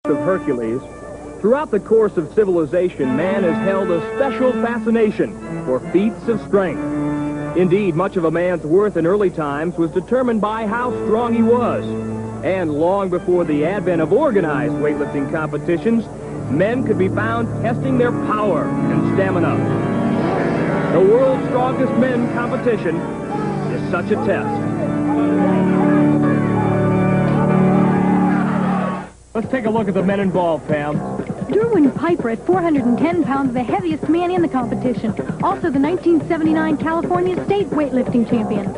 of Hercules, throughout the course of civilization, man has held a special fascination for feats of strength. Indeed, much of a man's worth in early times was determined by how strong he was. And long before the advent of organized weightlifting competitions, men could be found testing their power and stamina. The World's Strongest Men competition is such a test. Let's take a look at the men involved, Pam. Derwin Piper at 410 pounds, the heaviest man in the competition. Also the 1979 California State weightlifting champion.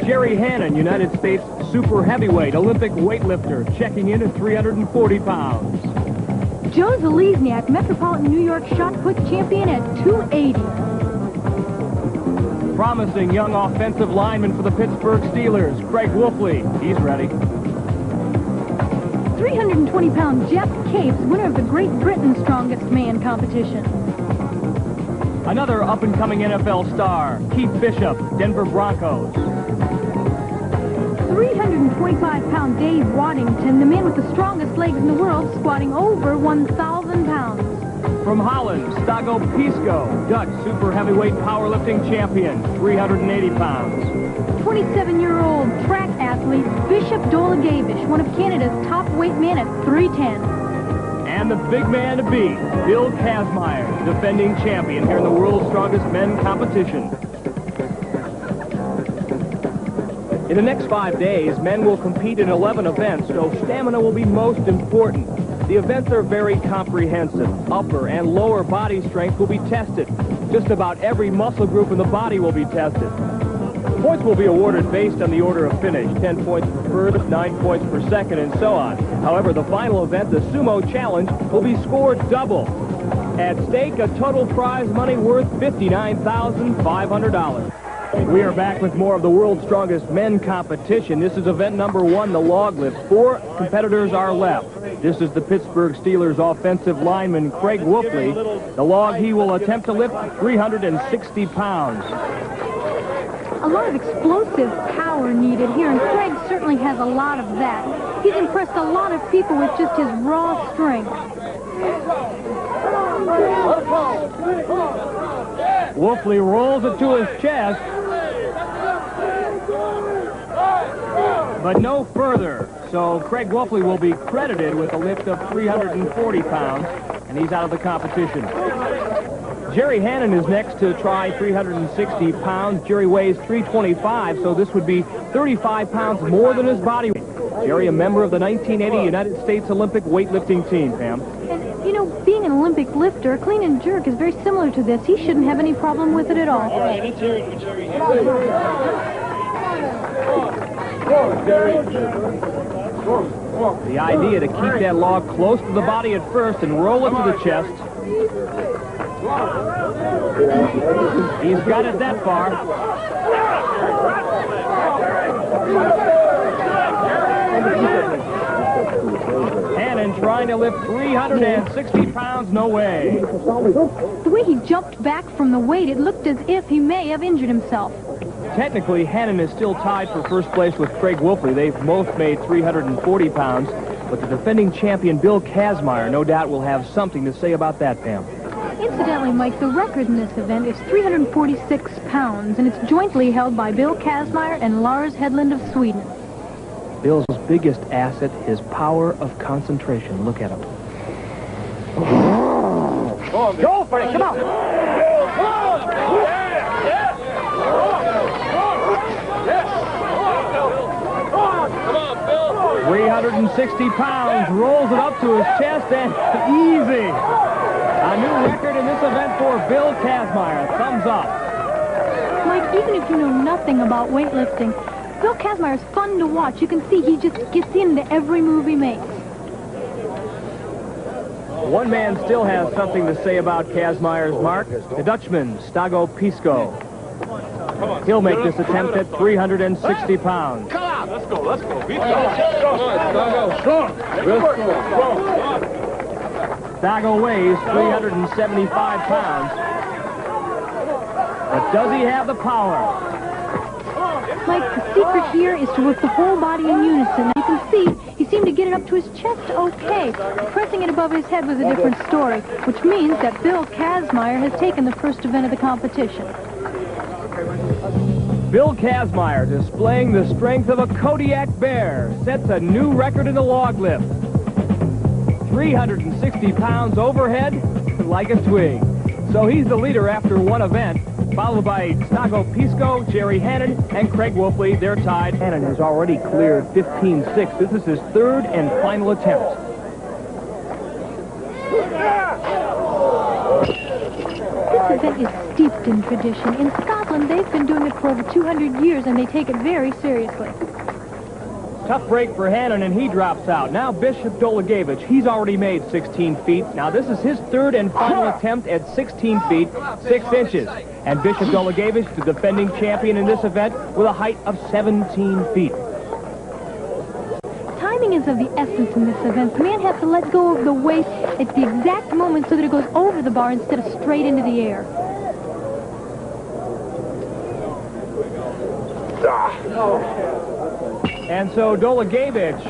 Jerry Hannon, United States super heavyweight Olympic weightlifter, checking in at 340 pounds. Joe Zalesniak, Metropolitan New York shot put champion at 280. Promising young offensive lineman for the Pittsburgh Steelers, Craig Wolfley. He's ready. 320-pound Geoff, winner of the Great Britain Strongest Man competition. Another up-and-coming NFL star, Keith Bishop, Denver Broncos. 325-pound Dave Waddington, the man with the strongest legs in the world, squatting over 1,000 pounds. From Holland, Stago Pisco, Dutch super heavyweight powerlifting champion, 380 pounds. 27-year-old track athlete Bishop Dolagavish, one of Canada's top weight men at 310. And the big man to beat, Bill Kazmaier, defending champion here in the World's Strongest Men competition. In the next 5 days, men will compete in 11 events, so stamina will be most important. The events are very comprehensive. Upper and lower body strength will be tested. Just about every muscle group in the body will be tested. Points will be awarded based on the order of finish, 10 points per first, 9 points per second, and so on. However, the final event, the Sumo Challenge, will be scored double. At stake, a total prize money worth $59,500. We are back with more of the World's Strongest Men competition. This is event number 1, the log lift. 4 competitors are left. This is the Pittsburgh Steelers offensive lineman, Craig Wolfley. The log he will attempt to lift 360 pounds. A lot of explosive power needed here, and Craig certainly has a lot of that. He's impressed a lot of people with just his raw strength. Wolfley rolls it to his chest, but no further. So Craig Wolfley will be credited with a lift of 340 pounds, and he's out of the competition. Jerry Hannon is next to try 360 pounds. Jerry weighs 325, so this would be 35 pounds more than his body weight. Jerry, a member of the 1980 United States Olympic weightlifting team, Pam. And, you know, being an Olympic lifter, clean and jerk is very similar to this. He shouldn't have any problem with it at all. All right, let's hear it for Jerry. The idea to keep that log close to the body at first and roll it to the chest. He's got it that far. Hannon trying to lift 360 pounds, no way. The way he jumped back from the weight, it looked as if he may have injured himself. Technically, Hannon is still tied for first place with Craig Wolfley. They've both made 340 pounds, but the defending champion, Bill Kazmaier, no doubt will have something to say about that, Pam. Incidentally, Mike, the record in this event is 346 pounds, and it's jointly held by Bill Kazmaier and Lars Hedlund of Sweden. Bill's biggest asset, his power of concentration. Look at him. Go for it, come on. 360 pounds, rolls it up to his chest, and easy. A new record in this event for Bill Kazmaier. Thumbs up. Mike, even if you know nothing about weightlifting, Bill Kazmaier is fun to watch. You can see he just gets into every move he makes. One man still has something to say about Kazmaier's mark, the Dutchman, Stago Pisco. He'll make this attempt at 360 pounds. Come on, let's go. Strong. Stago weighs 375 pounds. But does he have the power? Mike, the secret here is to work the whole body in unison. You can see he seemed to get it up to his chest okay. Pressing it above his head was a different story, which means that Bill Kazmaier has taken the first event of the competition. Bill Kazmaier, displaying the strength of a Kodiak bear, sets a new record in the log lift. 360 pounds overhead, like a twig. So he's the leader after one event, followed by Stago Pisco, Jerry Hannon, and Craig Wolfley. They're tied. Hannon has already cleared 15.6. This is his third and final attempt. This event is steeped in tradition. In Scotland, they've been doing it for over 200 years, and they take it very seriously. Tough break for Hannon, and he drops out. Now Bishop Dolagevich, he's already made 16 feet. Now this is his third and final attempt at 16 feet, 6 inches. And Bishop Dolagevich, the defending champion in this event, with a height of 17 feet. Timing is of the essence in this event. The man has to let go of the weight at the exact moment so that it goes over the bar instead of straight into the air. And so Dolagevich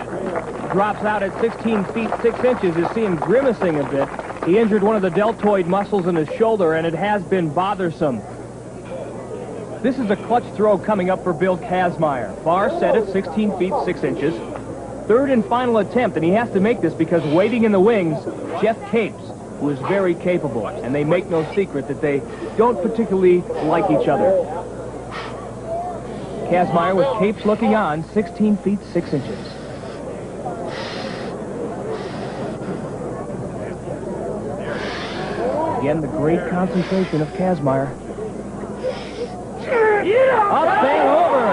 drops out at 16 feet, 6 inches. You see him grimacing a bit. He injured one of the deltoid muscles in his shoulder, and it has been bothersome. This is a clutch throw coming up for Bill Kazmaier. Bar set at 16 feet, 6 inches. Third and final attempt, and he has to make this because waiting in the wings, Geoff Capes, who is very capable, and they make no secret that they don't particularly like each other. Kazmaier with Capes looking on, 16 feet, 6 inches. Again, the great concentration of Kazmaier. Up and over,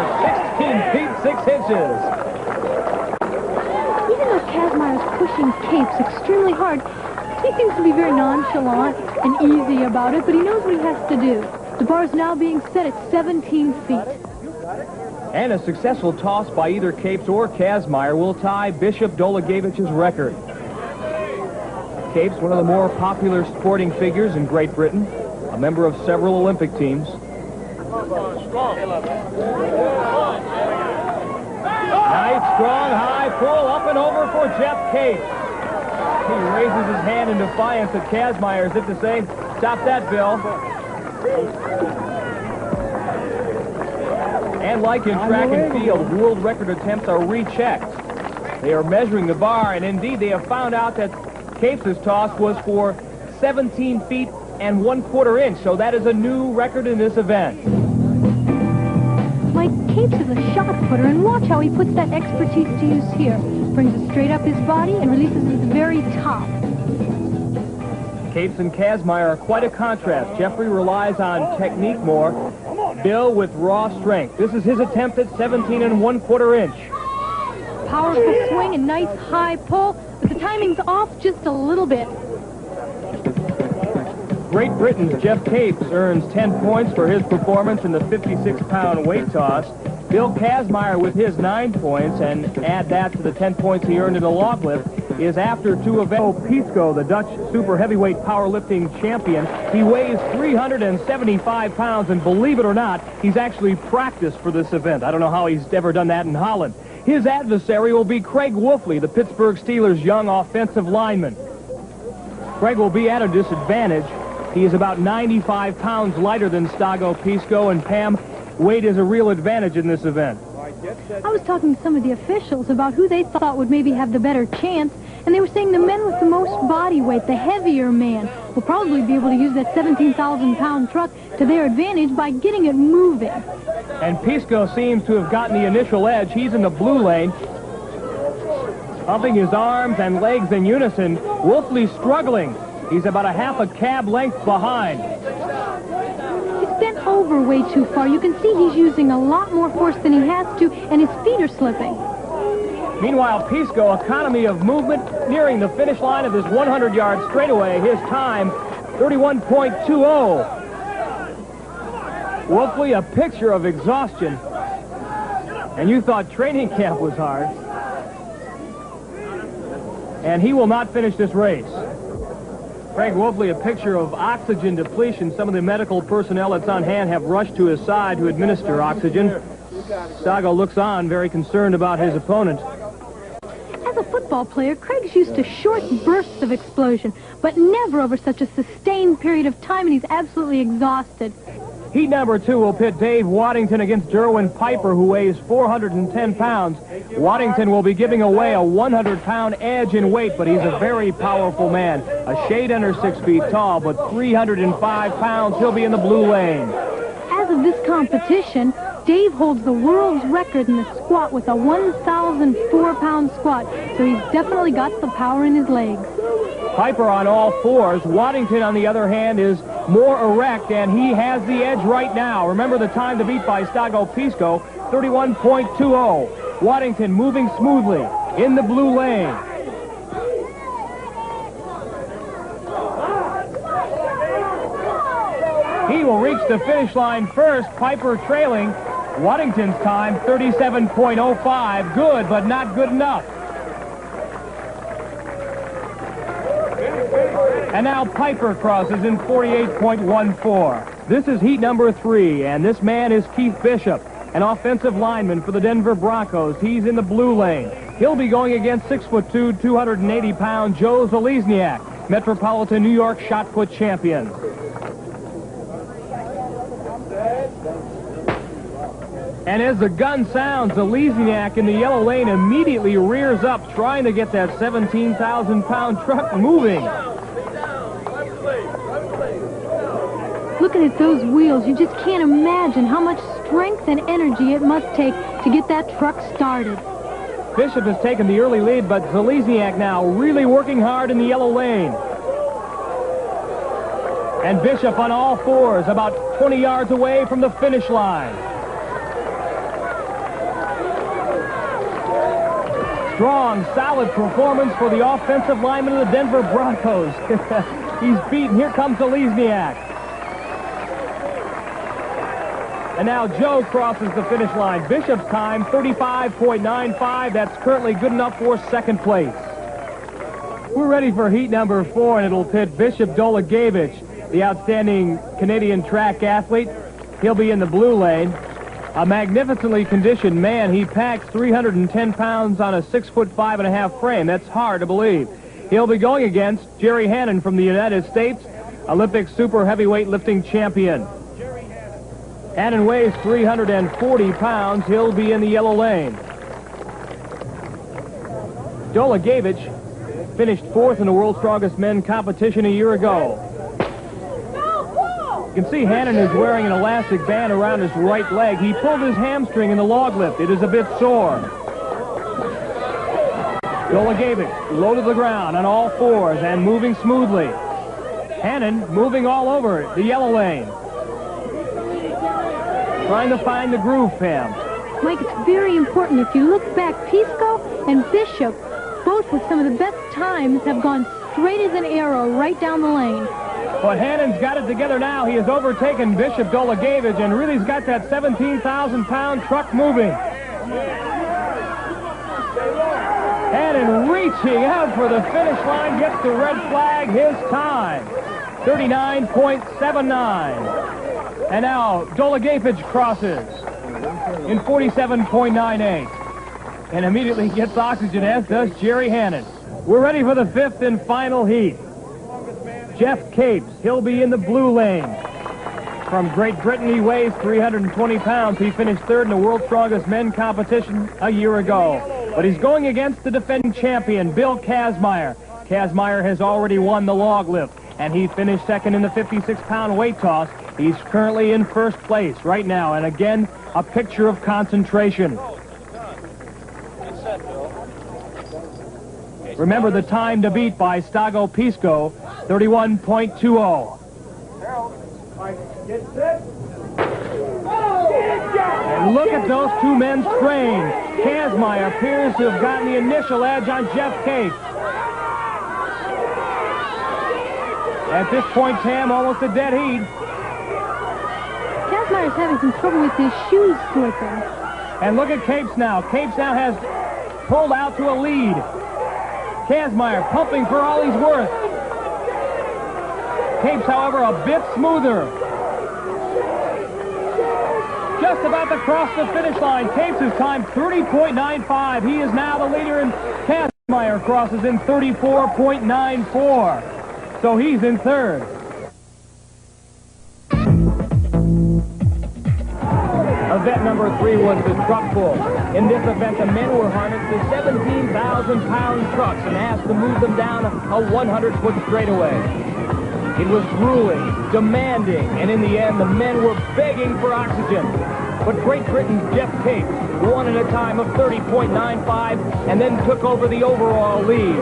16 feet, 6 inches. Even though Kazmaier's pushing Capes extremely hard, he seems to be very nonchalant and easy about it, but he knows what he has to do. The bar is now being set at 17 feet. And a successful toss by either Capes or Kazmaier will tie Bishop Dolagevich's record. Capes, one of the more popular sporting figures in Great Britain, a member of several Olympic teams. Nice, strong, high pull, up and over for Geoff Capes. He raises his hand in defiance at Kazmaier, as if to say, stop that, Bill. And like in track and field, world record attempts are rechecked. They are measuring the bar, and indeed they have found out that Capes' toss was for 17 feet and 1/4 inch, so that is a new record in this event. Mike, Capes is a shot putter, and watch how he puts that expertise to use here. Brings it straight up his body and releases it at the very top. Capes and Kazmaier are quite a contrast. Jeffrey relies on technique more. Bill with raw strength. This is his attempt at 17 1/4 inch. Powerful swing and nice high pull, but the timing's off just a little bit. Great Britain's Geoff Capes earns 10 points for his performance in the 56-pound weight toss. Bill Kazmaier with his 9 points, and add that to the 10 points he earned in the log lift, is after 2 events. Pisco, the Dutch super heavyweight powerlifting champion, he weighs 375 pounds, and believe it or not, he's actually practiced for this event. I don't know how he's ever done that in Holland. His adversary will be Craig Wolfley, the Pittsburgh Steelers' young offensive lineman. Craig will be at a disadvantage. He is about 95 pounds lighter than Stago Pisco, and Pam, weight is a real advantage in this event. I was talking to some of the officials about who they thought would maybe have the better chance, and they were saying the men with the most body weight, the heavier man, will probably be able to use that 17,000-pound truck to their advantage by getting it moving. And Pisco seems to have gotten the initial edge. He's in the blue lane, pumping his arms and legs in unison. Wolfley's struggling. He's about a half a cab length behind. He's bent over way too far. You can see he's using a lot more force than he has to, and his feet are slipping. Meanwhile, Pisco, economy of movement, nearing the finish line of this 100-yard straightaway. His time, 31.20. Wolfley, a picture of exhaustion. And you thought training camp was hard. And he will not finish this race. Craig Wolfley, a picture of oxygen depletion. Some of the medical personnel that's on hand have rushed to his side to administer oxygen. Stago looks on, very concerned about his opponent. As a football player, Craig's used to short bursts of explosion, but never over such a sustained period of time, and he's absolutely exhausted. Heat number 2 will pit Dave Waddington against Derwin Piper, who weighs 410 pounds. Waddington will be giving away a 100-pound edge in weight, but he's a very powerful man. A shade under 6 feet tall, but 305 pounds. He'll be in the blue lane. As of this competition, Dave holds the world's record in the squat with a 1,004-pound squat, so he's definitely got the power in his legs. Piper on all fours. Waddington, on the other hand, is more erect, and he has the edge right now. Remember the time to beat by Stago Pisco, 31.20. Waddington moving smoothly in the blue lane. He will reach the finish line first. Piper trailing. Waddington's time, 37.05. Good, but not good enough. And now Piper crosses in 48.14. This is heat number 3, and this man is Keith Bishop, an offensive lineman for the Denver Broncos. He's in the blue lane. He'll be going against 6'2", 280-pound Joe Zalesniak, Metropolitan New York shot put champion. And as the gun sounds, Zalesniak in the yellow lane immediately rears up, trying to get that 17,000-pound truck moving. Looking at those wheels, you just can't imagine how much strength and energy it must take to get that truck started. Bishop has taken the early lead, but Zalesniak now really working hard in the yellow lane. And Bishop on all fours, about 20 yards away from the finish line. Strong, solid performance for the offensive lineman of the Denver Broncos. He's beaten. Here comes Zalesniak. And now Joe crosses the finish line. Bishop's time, 35.95. That's currently good enough for second place. We're ready for heat number 4, and it'll pit Bishop Dolagevich, the outstanding Canadian track athlete. He'll be in the blue lane. A magnificently conditioned man. He packs 310 pounds on a 6'5.5" frame. That's hard to believe. He'll be going against Jerry Hannon from the United States, Olympic super heavyweight lifting champion. Hannon weighs 340 pounds. He'll be in the yellow lane. Dolagevich finished 4th in the World's Strongest Men competition a year ago. You can see Hannon is wearing an elastic band around his right leg. He pulled his hamstring in the log lift. It is a bit sore. Dolagevich low to the ground on all fours and moving smoothly. Hannon moving all over the yellow lane. Trying to find the groove, Pam. Mike, it's very important. If you look back, Pisco and Bishop, both with some of the best times, have gone straight as an arrow right down the lane. But Hannon's got it together now. He has overtaken Bishop Dolagevich and really's got that 17,000-pound truck moving. Hannon reaching out for the finish line, gets the red flag, his time, 39.79. And now Dolagevich crosses in 47.98 and immediately gets oxygen, as does Jerry Hannon. We're ready for the 5th and final heat. Geoff Capes, he'll be in the blue lane. From Great Britain, he weighs 320 pounds. He finished 3rd in the World's Strongest Men competition a year ago. But he's going against the defending champion, Bill Kazmaier. Kazmaier has already won the log lift, and he finished 2nd in the 56-pound weight toss. He's currently in 1st place right now, and again, a picture of concentration. Remember the time to beat by Stago Pisco, 31.20. And look at those two men strain. Kazmaier appears to have gotten the initial edge on Geoff Capes. At this point, Tam, almost a dead heat. Kazmaier's having some trouble with his shoes slipping. And look at Capes now. Capes now has pulled out to a lead. Kazmaier pumping for all he's worth. Capes, however, a bit smoother. just about to cross the finish line. Capes' time, 30.95. He is now the leader, and Kazmaier crosses in 34.94. So he's in third. Event number 3 was the truck pull. In this event, the men were harnessed to 17,000-pound trucks and asked to move them down a 100-foot straightaway. It was grueling, demanding, and in the end, the men were begging for oxygen. But Great Britain's Geoff Capes won at a time of 30.95 and then took over the overall lead.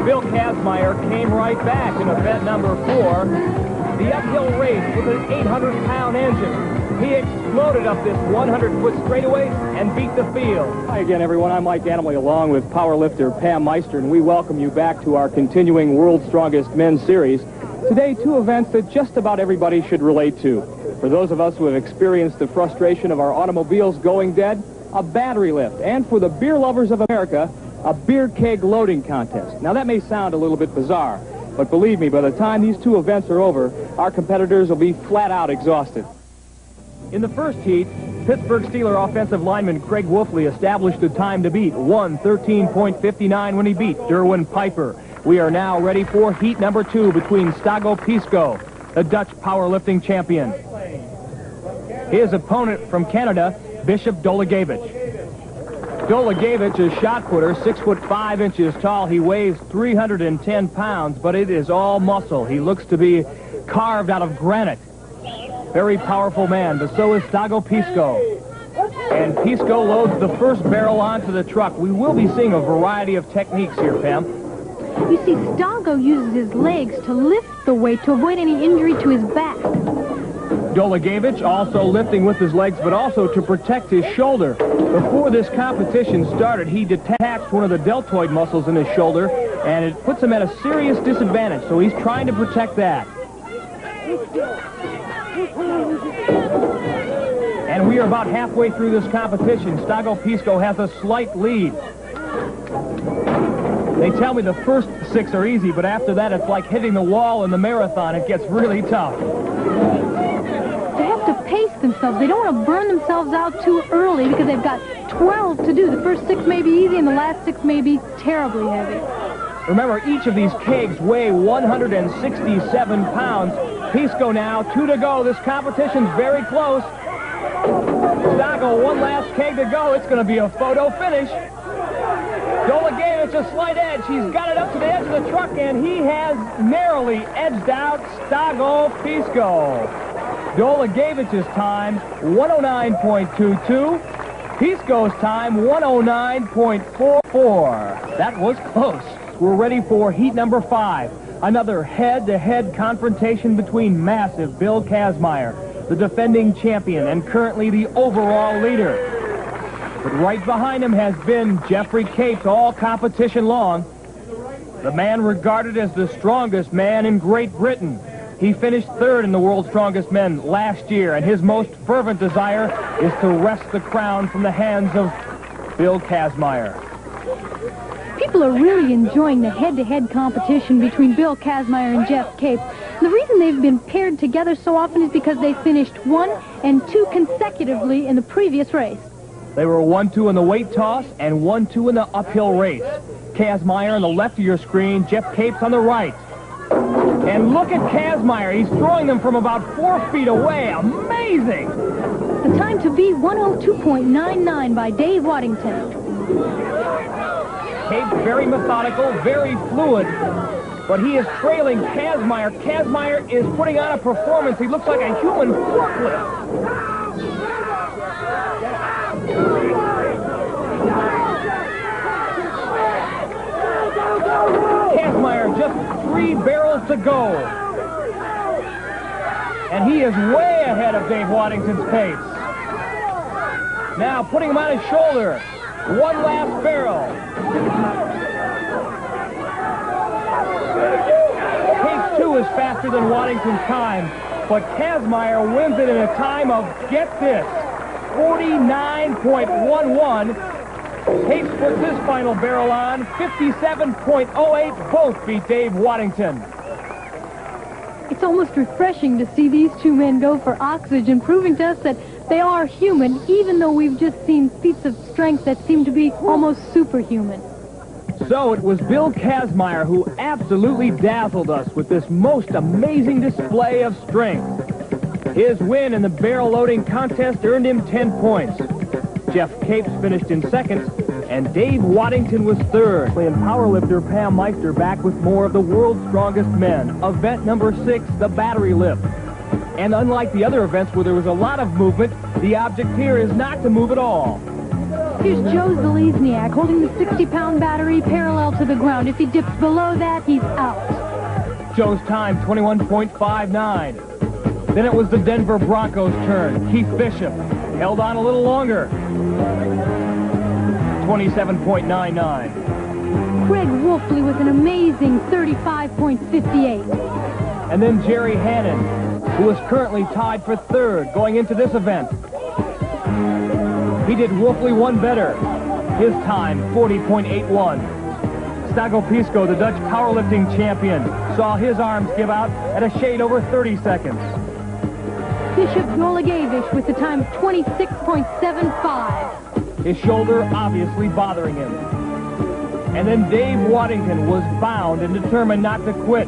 Bill Kazmaier came right back in event number 4, the uphill race with an 800-pound engine. He exploded up this 100-foot straightaway and beat the field. Hi again, everyone. I'm Mike Animley, along with powerlifter Pam Meister, and we welcome you back to our continuing World's Strongest Men series. Today, 2 events that just about everybody should relate to. For those of us who have experienced the frustration of our automobiles going dead, a battery lift. And for the beer lovers of America, a beer keg loading contest. Now, that may sound a little bit bizarre, but believe me, by the time these 2 events are over, our competitors will be flat out exhausted. In the first heat, Pittsburgh Steelers offensive lineman Craig Wolfley established a time to beat, 1:13.59 when he beat Derwin Piper. We are now ready for heat number 2 between Stago Pisco, the Dutch powerlifting champion. His opponent from Canada, Bishop Dolagevich. Dolagevich is shot putter, 6'5" tall. He weighs 310 pounds, but it is all muscle. He looks to be carved out of granite. Very powerful man, but so is Stago Pisco. And Pisco loads the first barrel onto the truck. We will be seeing a variety of techniques here, Pam. You see, Stago uses his legs to lift the weight to avoid any injury to his back. Dolagevich also lifting with his legs, but also to protect his shoulder. Before this competition started, he detached one of the deltoid muscles in his shoulder, and it puts him at a serious disadvantage, so he's trying to protect that. And we are about halfway through this competition. Stago Pisco has a slight lead. They tell me the first 6 are easy, but after that it's like hitting the wall in the marathon. It gets really tough. They have to pace themselves. They don't want to burn themselves out too early because they've got 12 to do. The first 6 may be easy and the last 6 may be terribly heavy. Remember, each of these kegs weigh 167 pounds. Pisco now, 2 to go. This competition's very close. Stago, 1 last keg to go. It's going to be a photo finish. Dolagevich a slight edge. He's got it up to the edge of the truck, and he has narrowly edged out Stago Pisco. Dolagevich's time, 109.22. Pisco's time, 109.44. That was close. We're ready for heat number 5. Another head-to-head confrontation between massive Bill Kazmaier, the defending champion and currently the overall leader. But right behind him has been Jeffrey Capes all competition long. The man regarded as the strongest man in Great Britain. He finished 3rd in the World's Strongest Men last year, and his most fervent desire is to wrest the crown from the hands of Bill Kazmaier. People are really enjoying the head-to-head competition between Bill Kazmaier and Geoff Capes. And the reason they've been paired together so often is because they finished 1 and 2 consecutively in the previous race. They were 1-2 in the weight toss and 1-2 in the uphill race. Kazmaier on the left of your screen, Geoff Capes on the right. And look at Kazmaier. He's throwing them from about 4 feet away. Amazing! The time to beat, 102.99 by Dave Waddington. Capes very methodical, very fluid, but he is trailing Kazmaier. Kazmaier is putting on a performance. He looks like a human forklift. Kazmaier just 3 barrels to go. And he is way ahead of Dave Waddington's pace. Now putting him on his shoulder. 1 last barrel. Capes, too, is faster than Waddington's time, but Kazmaier wins it in a time of, get this, 49.11. Capes puts his final barrel on, 57.08. Both beat Dave Waddington. It's almost refreshing to see these two men go for oxygen, proving to us that they are human, even though we've just seen feats of strength that seem to be almost superhuman. So it was Bill Kazmaier who absolutely dazzled us with this most amazing display of strength. His win in the barrel loading contest earned him 10 points. Geoff Capes finished in second, and Dave Waddington was third. And powerlifter Páll Meister back with more of the world's strongest men. Event number 6, the battery lift. And unlike the other events where there was a lot of movement, the object here is not to move at all. Here's Joe Zalesniak holding the 60-pound battery parallel to the ground. If he dips below that, he's out. Joe's time, 21.59. Then it was the Denver Broncos' turn. Keith Bishop held on a little longer. 27.99. Craig Wolfley with an amazing 35.58. And then Jerry Hannon, who is currently tied for third going into this event. He did Wolfley one better. His time, 40.81. Stago Pisco, the Dutch powerlifting champion, saw his arms give out at a shade over 30 seconds. Bishop Nolagevich with the time of 26.75. His shoulder obviously bothering him. And then Dave Waddington was bound and determined not to quit.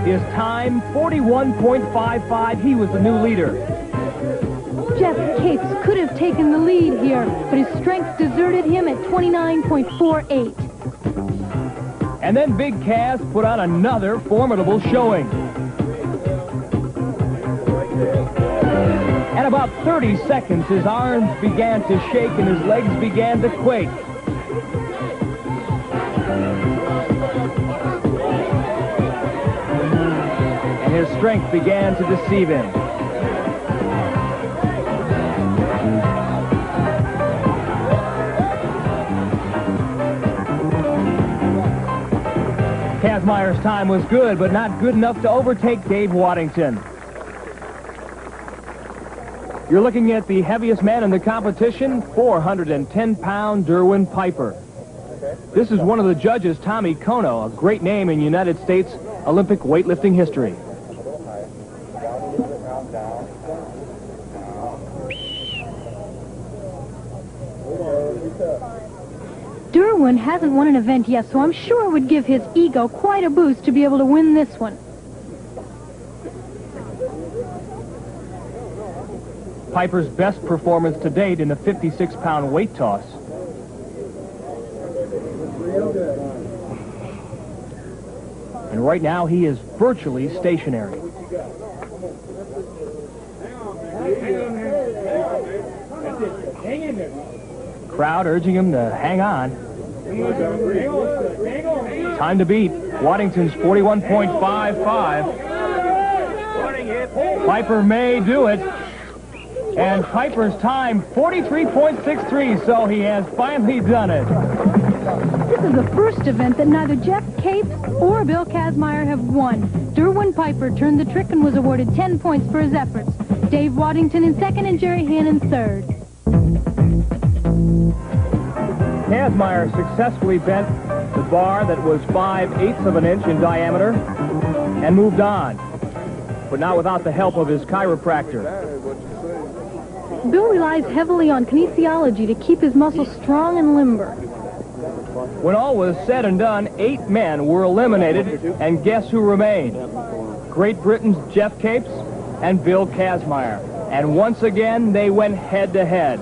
His time, 41.55. He was the new leader. Geoff Capes could have taken the lead here, but his strength deserted him at 29.48. And then Big Kaz put on another formidable showing. At about 30 seconds, his arms began to shake and his legs began to quake. And his strength began to deceive him. Kazmaier's time was good, but not good enough to overtake Dave Waddington. You're looking at the heaviest man in the competition, 410-pound Derwin Piper. This is one of the judges, Tommy Kono, a great name in United States Olympic weightlifting history. Derwin hasn't won an event yet, so I'm sure it would give his ego quite a boost to be able to win this one. Piper's best performance to date in the 56-pound weight toss. And right now he is virtually stationary. Crowd urging him to hang on. Time to beat. Waddington's 41.55. Piper may do it. And Piper's time, 43.63, so he has finally done it. This is the first event that neither Geoff Capes or Bill Kazmaier have won. Derwin Piper turned the trick and was awarded 10 points for his efforts. Dave Waddington in second and Jerry Hannon third. Kazmaier successfully bent the bar that was 5/8 of an inch in diameter and moved on, but not without the help of his chiropractor. Bill relies heavily on kinesiology to keep his muscles strong and limber. When all was said and done, 8 men were eliminated, and guess who remained? Great Britain's Geoff Capes and Bill Kazmaier. And once again, they went head-to-head.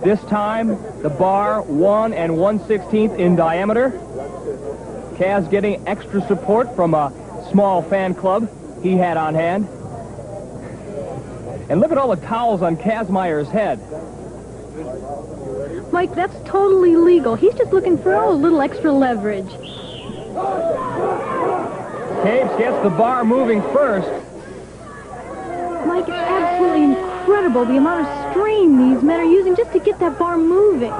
This time, the bar 1 1/16 in diameter. Kaz getting extra support from a small fan club he had on hand. And look at all the towels on Kazmaier's head. Mike, that's totally legal. He's just looking for a little extra leverage. Capes gets the bar moving first. Mike, it's absolutely incredible the amount of strain these men are using just to get that bar moving.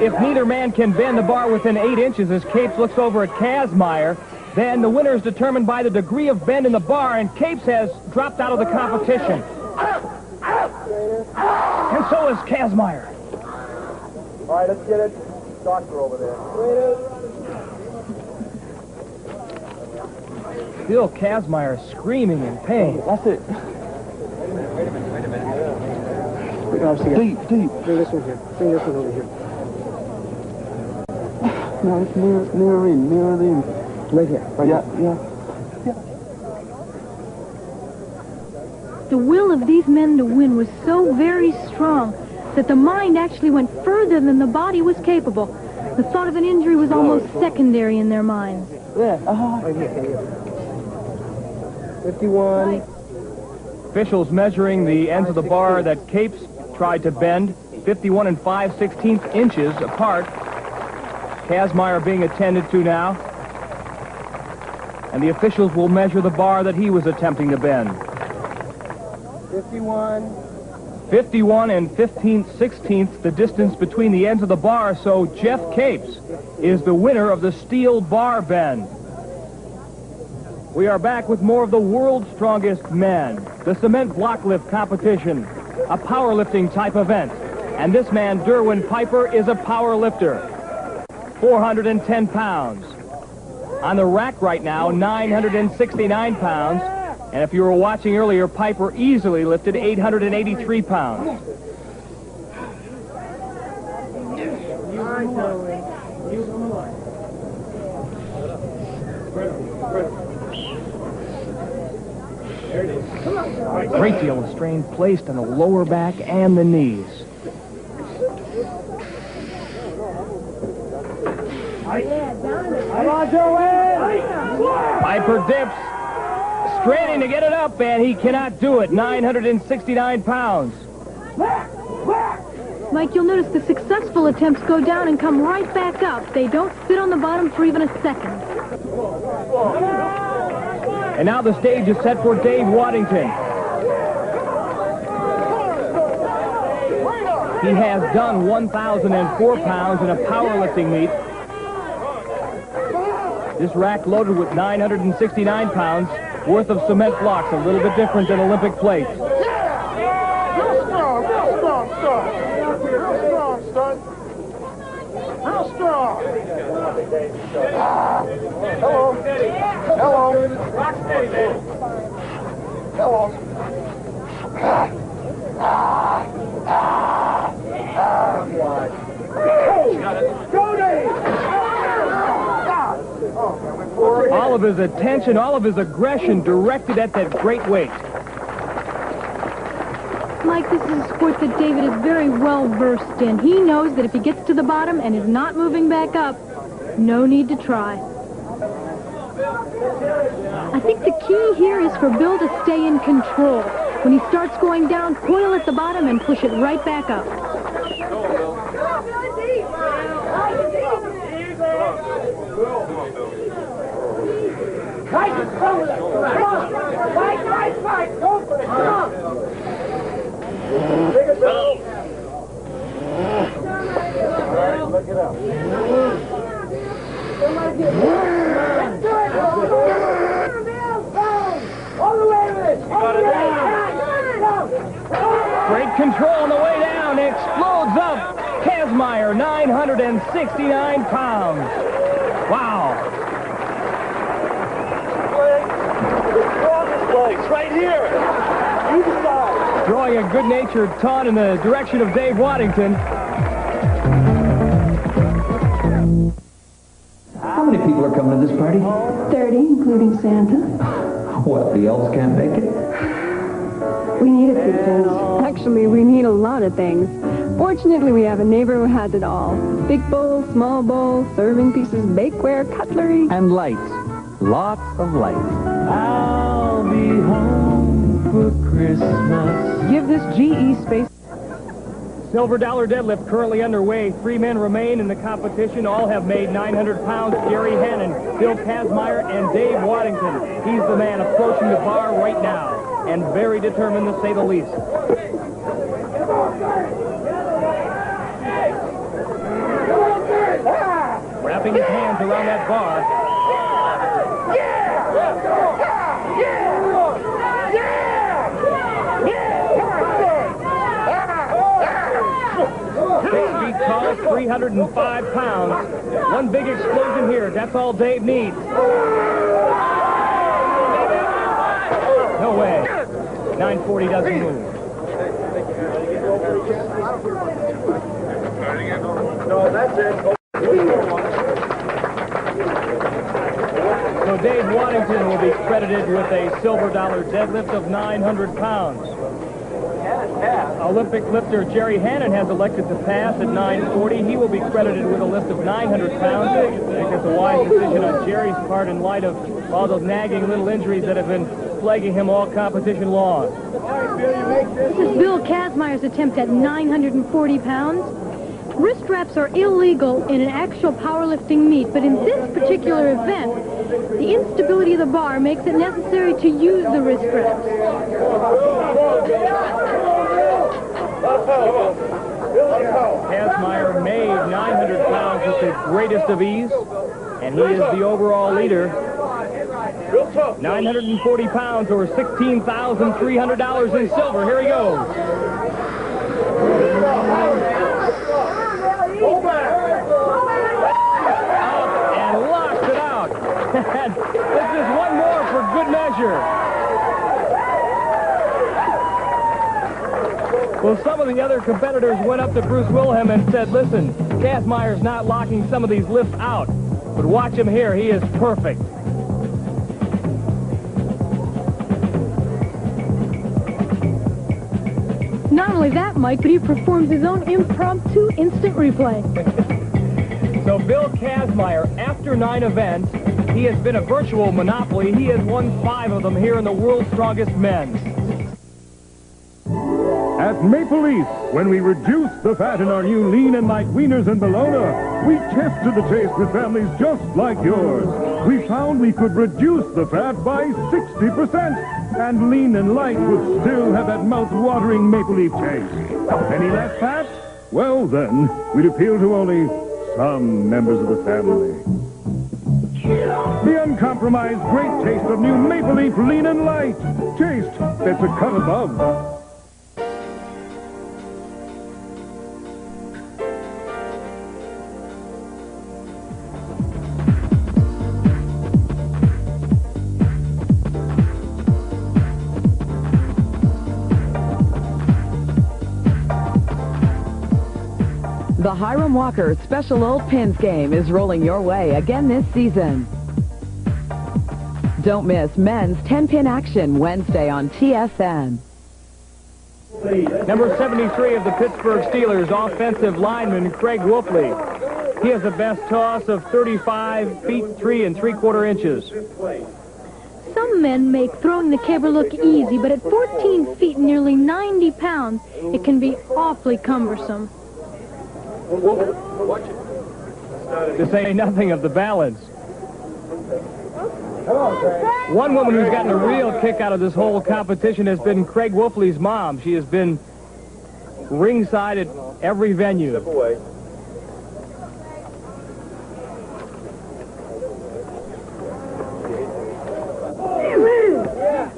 If neither man can bend the bar within 8 inches as Capes looks over at Kazmaier, then the winner is determined by the degree of bend in the bar, and Capes has dropped out of the competition. And so is Kazmaier. All right, let's get it. Doctor over there. Bill Kazmaier screaming in pain. That's it. Deep, deep. Bring this one here. Bring this one over here. No, it's mirror in. Right here. Right here. Yeah. The will of these men to win was so very strong that the mind actually went further than the body was capable. The thought of an injury was almost secondary in their minds. Yeah, right here. 51. Officials measuring the ends of the bar that Capes tried to bend, 51 and 5/16 inches apart. Kazmaier being attended to now. And the officials will measure the bar that he was attempting to bend. 51. 51 and 15/16 the distance between the ends of the bar, so Geoff Capes is the winner of the steel bar bend. We are back with more of the world's strongest men, the cement block lift competition, a powerlifting type event. And this man, Derwin Piper, is a power lifter, 410 pounds. On the rack right now, 969 pounds. And if you were watching earlier, Piper easily lifted 883 pounds. A great deal of strain placed on the lower back and the knees. Piper dips, straining to get it up, and he cannot do it. 969 pounds. Mike, you'll notice the successful attempts go down and come right back up. They don't sit on the bottom for even a second. And now the stage is set for Dave Waddington. He has done 1,004 pounds in a powerlifting meet. This rack loaded with 969 pounds worth of cement blocks, a little bit different than Olympic plates. Real strong, son. How strong? Hello. All of his attention, all of his aggression directed at that great weight. Mike, this is a sport that David is very well versed in. He knows that if he gets to the bottom and is not moving back up, no need to try. I think the key here is for Bill to stay in control. When he starts going down, coil at the bottom and push it right back up. Look it up. Great control on the way down. Explodes up. Kazmaier, 969 pounds. Wow. Strongest legs, right here. You decide. Drawing a good-natured taunt in the direction of Dave Waddington. How many people are coming to this party? 30, including Santa. What, the elves can't make it? We need a few things. Actually, we need a lot of things. Fortunately, we have a neighbor who has it all. Big bowl, small bowl, serving pieces, bakeware, cutlery. And lights. Lots of lights. I'll be home for Christmas. Give this GE space. Silver dollar deadlift currently underway. 3 men remain in the competition. All have made 900 pounds. Gary Hannon, Bill Kazmaier, and Dave Waddington. He's the man approaching the bar right now, and very determined to say the least. Wrapping his hands around that bar. 6 feet tall, 305 pounds. One big explosion here. That's all Dave needs. 940 doesn't move. No, that's it. So Dave Waddington will be credited with a silver dollar deadlift of 900 pounds. Olympic lifter Jerry Hannon has elected to pass at 940. He will be credited with a lift of 900 pounds. I think that's a wise decision on Jerry's part in light of all those nagging little injuries that have been plaguing him all competition long. This is Bill Kazmaier's attempt at 940 pounds. Wrist wraps are illegal in an actual powerlifting meet, but in this particular event, the instability of the bar makes it necessary to use the wrist wraps. Kazmaier made 900 pounds with the greatest of ease, and he is the overall leader. 940 pounds or $16,300 in silver. Here he goes. Up and locks it out. This is one more for good measure. Well, some of the other competitors went up to Bruce Wilhelm and said, listen, Kazmaier's not locking some of these lifts out, but watch him here. He is perfect. Not only that, Mike, but he performs his own impromptu instant replay. So Bill Kazmaier, after 9 events, he has been a virtual monopoly. He has won 5 of them here in the World's Strongest Men. At Maple Leaf, when we reduced the fat in our new lean and light wieners and bologna, we tested the taste with families just like yours. We found we could reduce the fat by 60%, and lean and light would still have that mouth-watering Maple Leaf taste. Any less fat? Well then, we'd appeal to only some members of the family. The uncompromised great taste of new Maple Leaf Lean and Light. Taste that's a cut above. The Hiram Walker Special Old Pins game is rolling your way again this season. Don't miss men's 10-pin action Wednesday on TSN. Number 73 of the Pittsburgh Steelers, offensive lineman Craig Wolfley. He has the best toss of 35 feet 3 3/4 inches. Some men make throwing the caber look easy, but at 14 feet and nearly 90 pounds, it can be awfully cumbersome. To say nothing of the balance. One woman who's gotten a real kick out of this whole competition has been Craig Wolfley's mom. She has been ringside at every venue.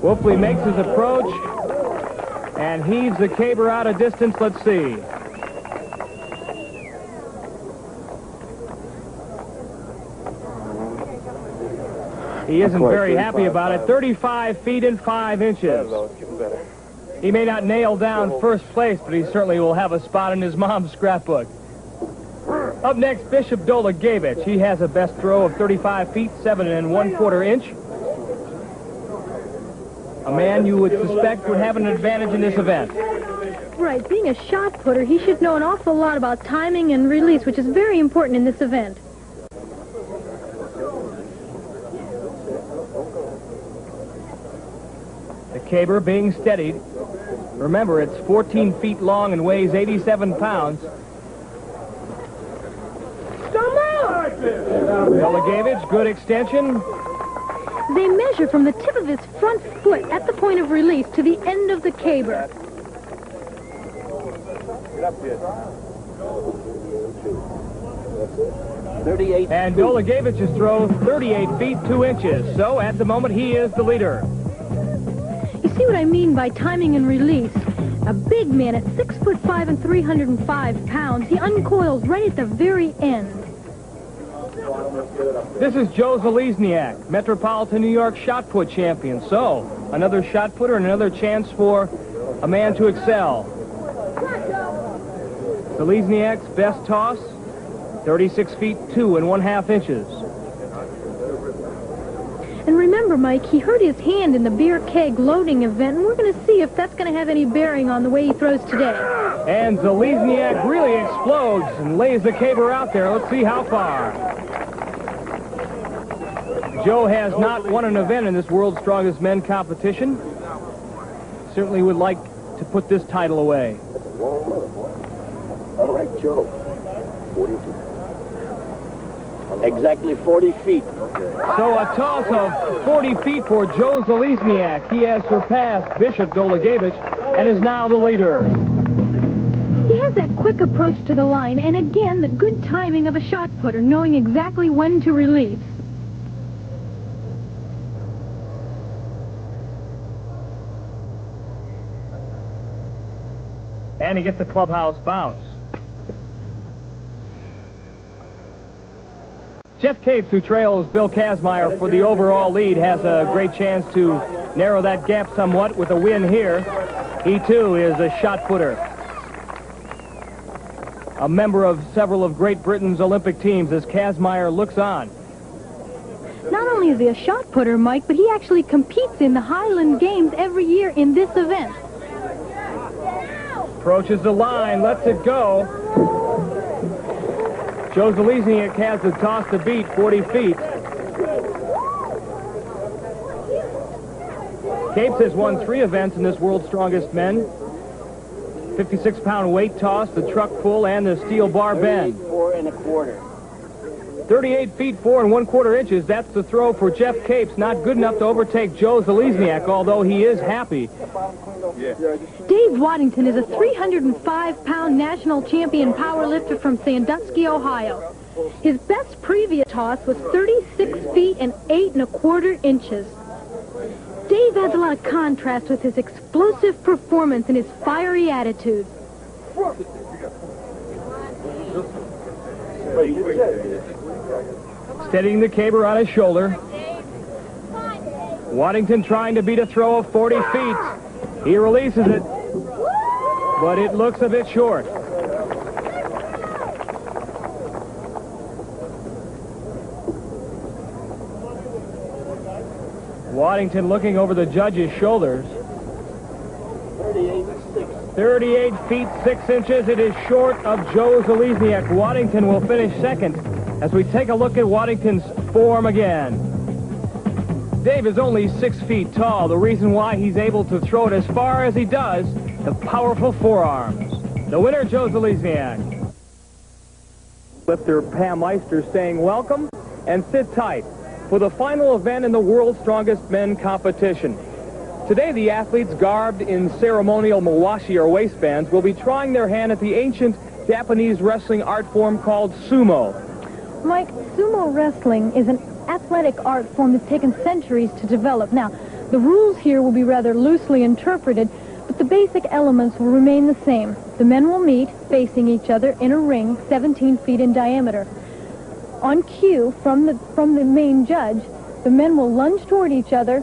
Wolfley makes his approach and heaves the caber out a distance. Let's see. He isn't very happy about it. 35 feet and 5 inches. He may not nail down first place, but he certainly will have a spot in his mom's scrapbook. Up next, Bishop Dolagevich. He has a best throw of 35 feet, 7 1/4 inch. A man you would suspect would have an advantage in this event. Right, being a shot putter, he should know an awful lot about timing and release, which is very important in this event. The caber being steadied. Remember, it's 14 feet long and weighs 87 pounds. Dolagevich, good extension. They measure from the tip of his front foot at the point of release to the end of the caber. And Dolagevich's throw, 38 feet 2 inches. So at the moment, he is the leader. You see what I mean by timing and release? A big man at 6'5" and 305 pounds, he uncoils right at the very end. This is Joe Zalesniak, Metropolitan New York shot put champion. So, another shot putter, and another chance for a man to excel. Zalesniak's best toss, 36 feet 2 1/2 inches. And remember, Mike, he hurt his hand in the beer keg loading event, and we're going to see if that's going to have any bearing on the way he throws today. And Zalesniak really explodes and lays the caber out there. Let's see how far. Joe has not won an event in this World's Strongest Men competition. Certainly would like to put this title away. All right, Joe. 42. Exactly 40 feet. So a toss of 40 feet for Joe Zalesniak. He has surpassed Bishop Dolagevich and is now the leader. He has that quick approach to the line, and again, the good timing of a shot putter, knowing exactly when to release. And he gets the clubhouse bounce. Geoff Capes, who trails Bill Kazmaier for the overall lead, has a great chance to narrow that gap somewhat with a win here. He, too, is a shot putter. A member of several of Great Britain's Olympic teams as Kazmaier looks on. Not only is he a shot putter, Mike, but he actually competes in the Highland Games every year in this event. Approaches the line, lets it go. Joe Zalesniak has the toss to beat, 40 feet. Capes has won 3 events in this World's Strongest Men. 56-pound weight toss, the truck pull, and the steel bar bend. 4 1/4. 38 feet 4 1/4 inches. That's the throw for Geoff Capes. Not good enough to overtake Joe Zalesniak, although he is happy. Dave Waddington is a 305-pound national champion powerlifter from Sandusky, Ohio. His best previous toss was 36 feet and 8 1/4 inches. Dave adds a lot of contrast with his explosive performance and his fiery attitude. Steadying the caber on his shoulder. Waddington trying to beat a throw of 40 feet. He releases it, but it looks a bit short. Waddington looking over the judge's shoulders. 38 feet 6 inches. It is short of Joe Zalesniak. Waddington will finish second as we take a look at Waddington's form again. Dave is only 6 feet tall. The reason why he's able to throw it as far as he does, the powerful forearms. The winner, Joe Zalesniak. Lifter Pam Meister saying welcome and sit tight for the final event in the World's Strongest Men competition. Today, the athletes garbed in ceremonial mawashi or waistbands will be trying their hand at the ancient Japanese wrestling art form called sumo. Mike, sumo wrestling is an athletic art form that's taken centuries to develop. Now, the rules here will be rather loosely interpreted, but the basic elements will remain the same. The men will meet facing each other in a ring 17 feet in diameter. On cue from the main judge, the men will lunge toward each other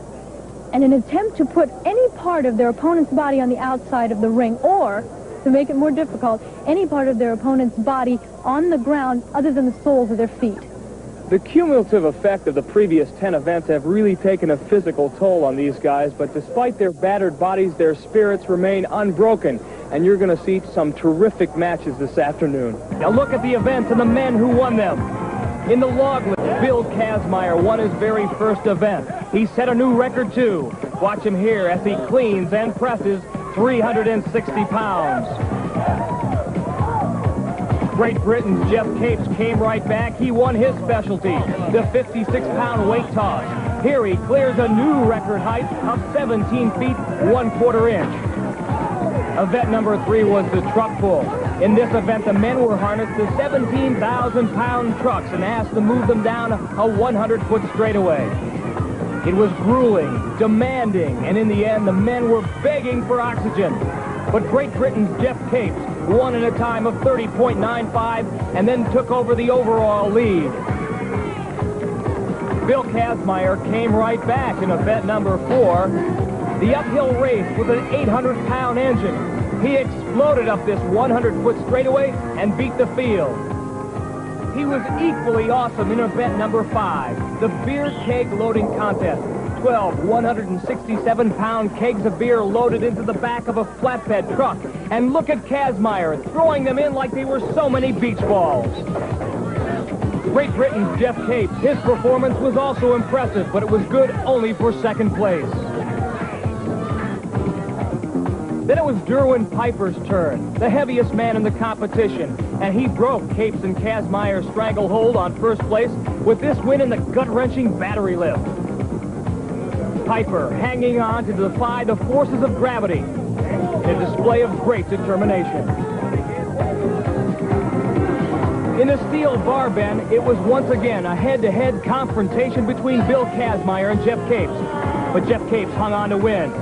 and an attempt to put any part of their opponent's body on the outside of the ring, or, to make it more difficult, any part of their opponent's body on the ground other than the soles of their feet. The cumulative effect of the previous 10 events have really taken a physical toll on these guys, but despite their battered bodies, their spirits remain unbroken, and you're going to see some terrific matches this afternoon. Now look at the events and the men who won them. In the log lift, Bill Kazmaier won his very first event. He set a new record, too. Watch him here as he cleans and presses 360 pounds. Great Britain's Geoff Capes came right back. He won his specialty, the 56-pound weight toss. Here he clears a new record height of 17 feet 1/4 inch. Event number 3 was the truck pull. In this event, the men were harnessed to 17,000-pound trucks and asked to move them down a 100-foot straightaway. It was grueling, demanding, and in the end, the men were begging for oxygen. But Great Britain's Geoff Capes won in a time of 30.95 and then took over the overall lead. Bill Kazmaier came right back in event number 4. The uphill race with an 800-pound engine. He exploded up this 100-foot straightaway and beat the field. He was equally awesome in event number 5, the beer keg loading contest. 12 167-pound kegs of beer loaded into the back of a flatbed truck. And look at Kazmaier throwing them in like they were so many beach balls. Great Britain's Geoff Capes, his performance was also impressive, but it was good only for second place. Then it was Derwin Piper's turn, the heaviest man in the competition, and he broke Capes and Kazmaier's stranglehold on first place with this win in the gut-wrenching battery lift. Piper hanging on to defy the forces of gravity, a display of great determination. In the steel bar bend, it was once again a head-to-head confrontation between Bill Kazmaier and Geoff Capes, but Geoff Capes hung on to win.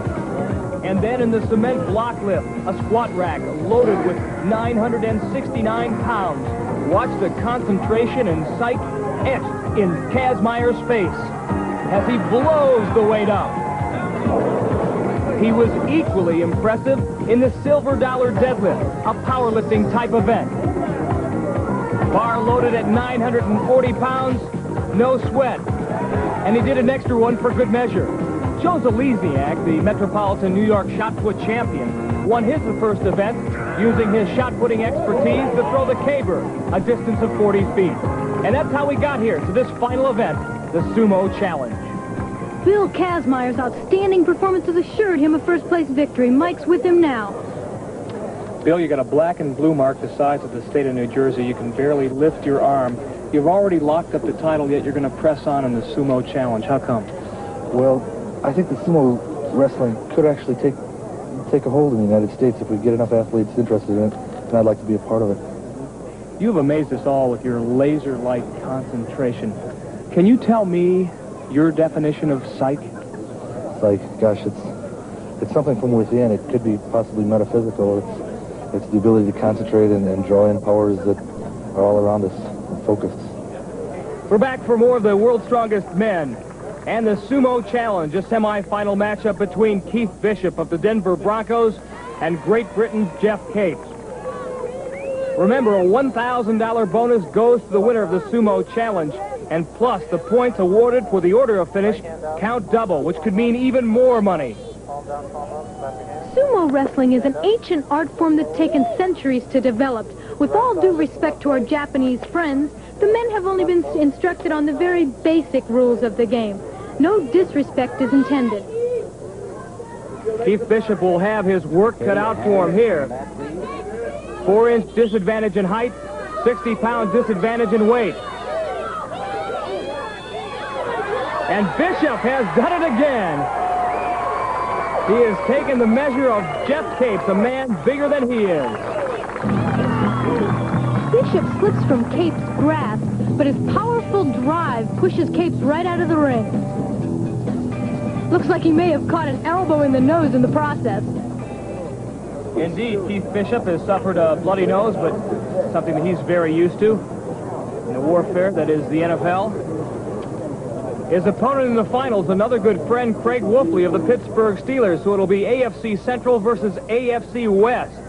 And then in the cement block lift, a squat rack loaded with 969 pounds. Watch the concentration and sight etched in Kazmaier's face as he blows the weight up. He was equally impressive in the silver dollar deadlift, a powerlifting type event. Bar loaded at 940 pounds, no sweat. And he did an extra one for good measure. Joe Zalesiak, the Metropolitan New York shot put champion, won his first event using his shot putting expertise to throw the caber a distance of 40 feet. And that's how we got here to this final event, the Sumo Challenge. Bill Kazmaier's outstanding performance has assured him a first-place victory. Mike's with him now. Bill, you got a black and blue mark the size of the state of New Jersey. You can barely lift your arm. You've already locked up the title, yet you're going to press on in the Sumo Challenge. How come? Well, I think the sumo wrestling could actually take a hold in the United States if we get enough athletes interested in it, and I'd like to be a part of it. You've amazed us all with your laser-like concentration. Can you tell me your definition of psych? Psych, gosh, it's something from within. It could be possibly metaphysical. It's the ability to concentrate and draw in powers that are all around us and focused. We're back for more of the World's Strongest Men and the Sumo Challenge, a semifinal matchup between Keith Bishop of the Denver Broncos and Great Britain's Geoff Capes. Remember, a $1,000 bonus goes to the winner of the Sumo Challenge, and plus the points awarded for the order of finish count double, which could mean even more money. Sumo wrestling is an ancient art form that's taken centuries to develop. With all due respect to our Japanese friends, the men have only been instructed on the very basic rules of the game. No disrespect is intended. Keith Bishop will have his work cut out for him here. 4-inch disadvantage in height, 60-pound disadvantage in weight. And Bishop has done it again. He has taken the measure of Geoff Capes, a man bigger than he is. Bishop slips from Capes' grasp, but his powerful drive pushes Capes right out of the ring. Looks like he may have caught an elbow in the nose in the process. Indeed, Keith Bishop has suffered a bloody nose, but something that he's very used to in the warfare that is the NFL. His opponent in the finals, another good friend, Craig Wolfley of the Pittsburgh Steelers, so it'll be AFC Central versus AFC West.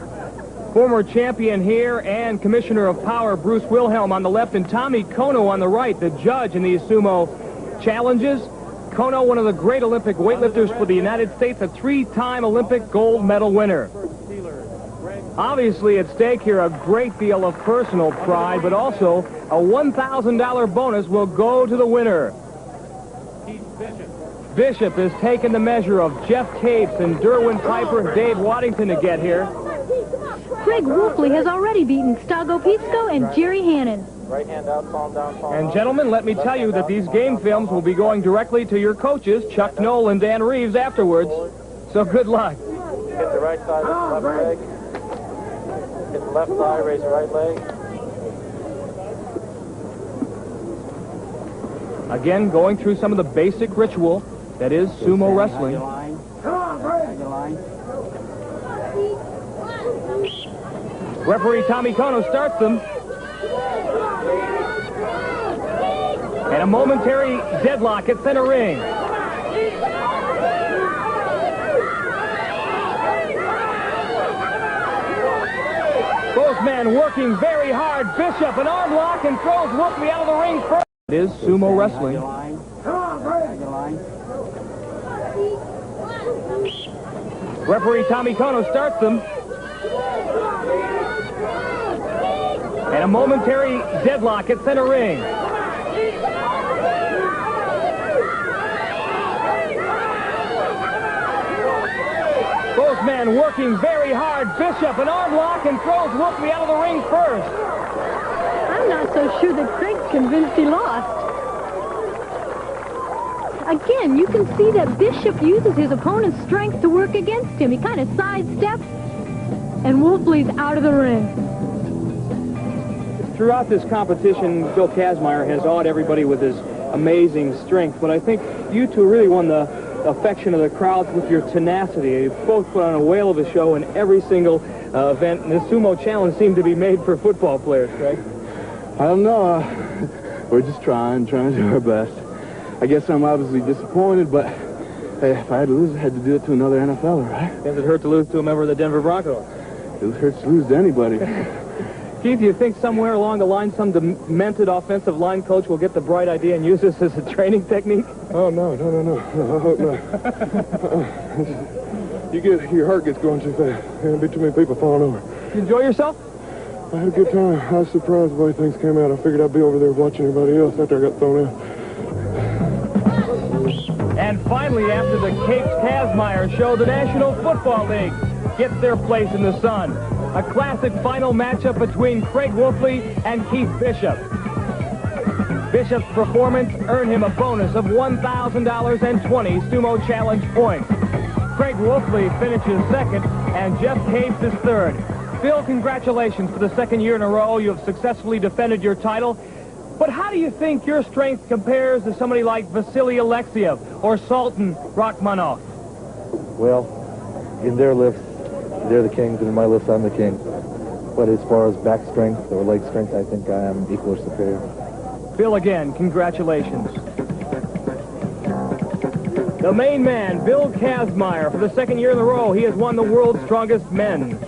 Former champion here and commissioner of power, Bruce Wilhelm on the left, and Tommy Kono on the right, the judge in these sumo challenges. Kono, one of the great Olympic weightlifters for the United States, a 3-time Olympic gold medal winner. Obviously at stake here a great deal of personal pride, but also a $1,000 bonus will go to the winner. Bishop has taken the measure of Geoff Capes and Derwin Piper and Dave Waddington to get here. Craig Wolfley has already beaten Stago Pisco and Jerry Hannon. Right hand out, palm down, palm And gentlemen, let me tell you that these game films will be going directly to your coaches, Chuck Knoll and Dan Reeves, afterwards. So good luck. Hit the right side, left leg. Hit the left thigh, raise the right leg. Again, going through some of the basic ritual that is sumo wrestling. Referee Tommy Kono starts them. And a momentary deadlock at center ring. Both men working very hard. Bishop, an arm lock, and throws Wolfley out of the ring first. It is sumo wrestling. Referee Tommy Kono starts them. And a momentary deadlock at center ring. Both men working very hard. Bishop, an arm lock, and throws Wolfley out of the ring first. I'm not so sure that Craig's convinced he lost. Again, you can see that Bishop uses his opponent's strength to work against him. He kind of sidesteps, and Wolfley's out of the ring. Throughout this competition, Bill Kazmaier has awed everybody with his amazing strength, but I think you two really won the affection of the crowds with your tenacity. You both put on a whale of a show in every single event, and this sumo challenge seemed to be made for football players, right? I don't know. We're just trying to do our best. I guess I'm obviously disappointed, but hey, if I had to lose, I had to do it to another NFLer, right? Does it hurt to lose to a member of the Denver Broncos? It hurts to lose to anybody. Keith, do you think somewhere along the line some demented offensive line coach will get the bright idea and use this as a training technique? Oh, no. I hope not. Your heart gets going too fast. There'll be too many people falling over. You enjoy yourself? I had a good time. I was surprised the way things came out. I figured I'd be over there watching everybody else after I got thrown out. And finally, after the Capes Kazmaier show, the National Football League gets their place in the sun. A classic final matchup between Craig Wolfley and Keith Bishop. Bishop's performance earned him a bonus of $1,000 and 20 Sumo Challenge points. Craig Wolfley finishes second, and Geoff Capes is third. Bill, congratulations. For the second year in a row, you have successfully defended your title. But how do you think your strength compares to somebody like Vasily Alexiev or Sultan Rachmanov? Well, in their lifts, they're the kings, and in my lifts, I'm the king. But as far as back strength or leg strength, I think I am equal or superior. Bill, again, congratulations. The main man, Bill Kazmaier, for the second year in a row, he has won the World's Strongest Men.